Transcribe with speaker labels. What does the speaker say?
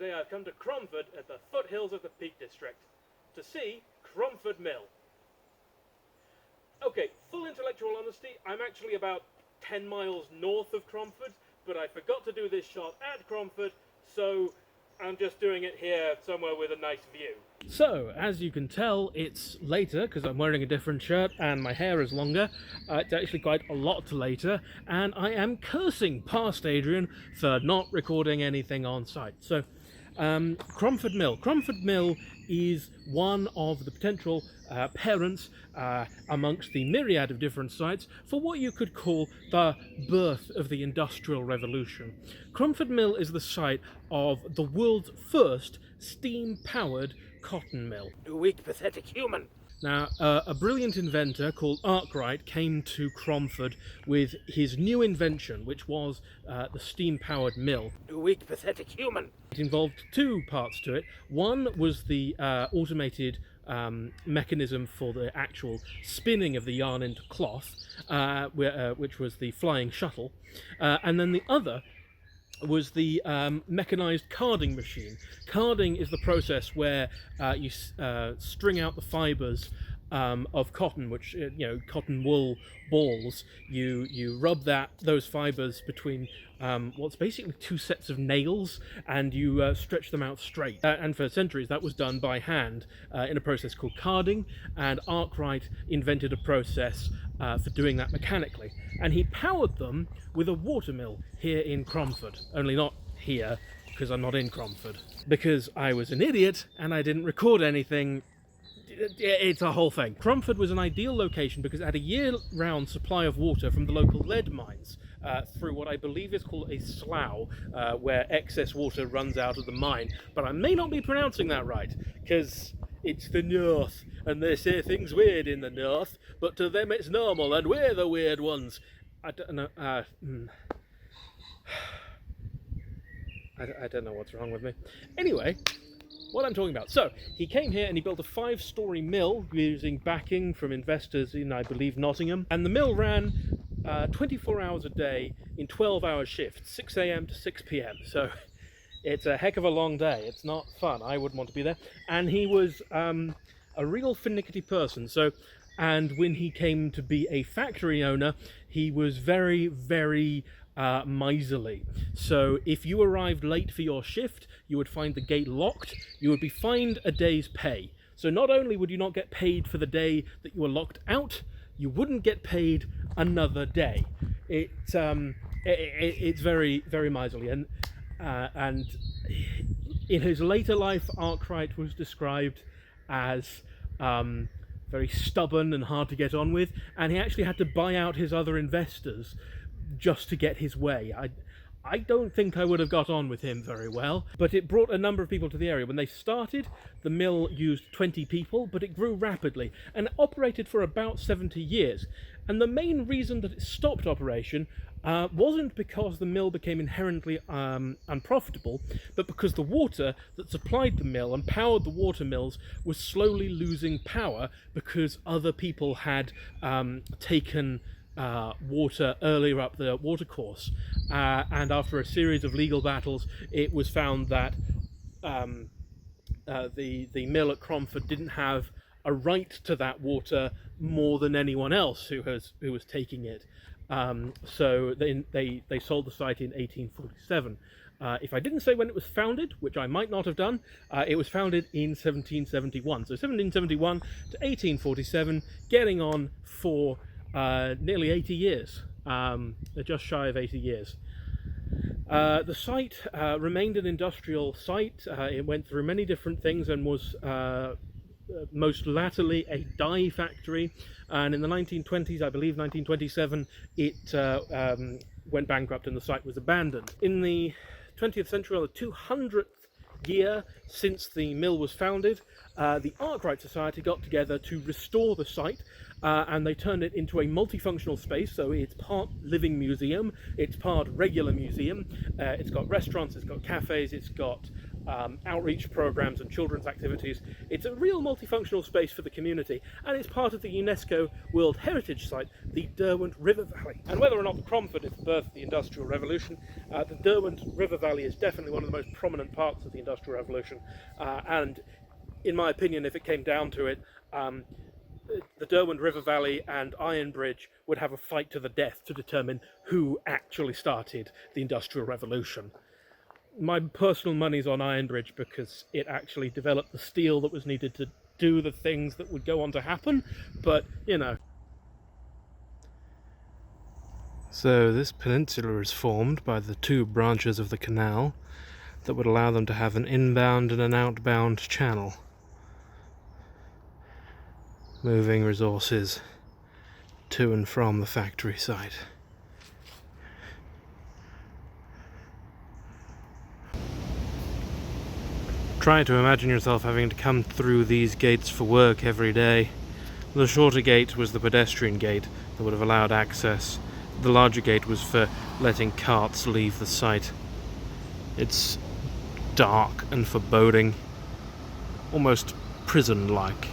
Speaker 1: today I've come to Cromford at the foothills of the Peak District to see Cromford Mill. Okay, full intellectual honesty, I'm actually about 10 miles north of Cromford, but I forgot to do this shot at Cromford, so I'm just doing it here somewhere with a nice view. So, as you can tell, it's later because I'm wearing a different shirt and my hair is longer. It's actually quite a lot later, and I am cursing past Adrian for not recording anything on site. So, Cromford Mill. Cromford Mill is one of the potential parents amongst the myriad of different sites for what you could call the birth of the Industrial Revolution. Cromford Mill is the site of the world's first steam-powered cotton mill.
Speaker 2: You weak, pathetic human!
Speaker 1: Now, a brilliant inventor called Arkwright came to Cromford with his new invention, which was the steam-powered mill.
Speaker 2: You weak, pathetic human!
Speaker 1: It involved two parts to it. One was the automated mechanism for the actual spinning of the yarn into cloth, which was the flying shuttle, and then the other was the mechanized carding machine. Carding is the process where you string out the fibers of cotton, which cotton wool balls. You rub those fibers between what's basically two sets of nails, and you stretch them out straight. And for centuries that was done by hand in a process called carding, and Arkwright invented a process for doing that mechanically, and he powered them with a watermill here in Cromford. Only not here, because I'm not in Cromford, because I was an idiot and I didn't record anything. It's a whole thing. Cromford was an ideal location because it had a year-round supply of water from the local lead mines through what I believe is called a slough, where excess water runs out of the mine. But I may not be pronouncing that right, because it's the north, and they say things weird in the north, but to them it's normal, and we're the weird ones. I don't know. I don't know what's wrong with me. Anyway, what I'm talking about. So, he came here and he built a 5-story mill using backing from investors in, I believe, Nottingham. And the mill ran 24 hours a day in 12-hour shifts, 6 a.m. to 6 p.m. So, it's a heck of a long day. It's not fun. I wouldn't want to be there. And he was a real finicky person. So, and when he came to be a factory owner, he was very, very miserly. So if you arrived late for your shift, you would find the gate locked. You would be fined a day's pay. So not only would you not get paid for the day that you were locked out, you wouldn't get paid another day. It's very, very miserly. And in his later life, Arkwright was described as very stubborn and hard to get on with, and he actually had to buy out his other investors just to get his way. I don't think I would have got on with him very well, but it brought a number of people to the area. When they started, the mill used 20 people, but it grew rapidly and operated for about 70 years. And the main reason that it stopped operation wasn't because the mill became inherently unprofitable, but because the water that supplied the mill and powered the water mills was slowly losing power because other people had taken water earlier up the watercourse, and after a series of legal battles, it was found that the mill at Cromford didn't have a right to that water more than anyone else who was taking it. So they sold the site in 1847. If I didn't say when it was founded, which I might not have done, it was founded in 1771. So 1771 to 1847, getting on for nearly 80 years, just shy of 80 years. The site remained an industrial site. It went through many different things and was most latterly a dye factory, and in the 1920s, I believe 1927, it went bankrupt and the site was abandoned. In the 20th century, on the 200th year since the mill was founded, the Arkwright Society got together to restore the site, and they turned it into a multifunctional space. So it's part living museum, it's part regular museum, it's got restaurants, it's got cafes, it's got outreach programs and children's activities. It's a real multifunctional space for the community, and it's part of the UNESCO World Heritage Site, the Derwent River Valley. And whether or not Cromford is the birth of the Industrial Revolution, the Derwent River Valley is definitely one of the most prominent parts of the Industrial Revolution, and in my opinion, if it came down to it, the Derwent River Valley and Iron Bridge would have a fight to the death to determine who actually started the Industrial Revolution. My personal money's on Iron Bridge because it actually developed the steel that was needed to do the things that would go on to happen, but, you know. So this peninsula is formed by the two branches of the canal that would allow them to have an inbound and an outbound channel, moving resources to and from the factory site. Try to imagine yourself having to come through these gates for work every day. The shorter gate was the pedestrian gate that would have allowed access. The larger gate was for letting carts leave the site. It's dark and foreboding, almost prison-like.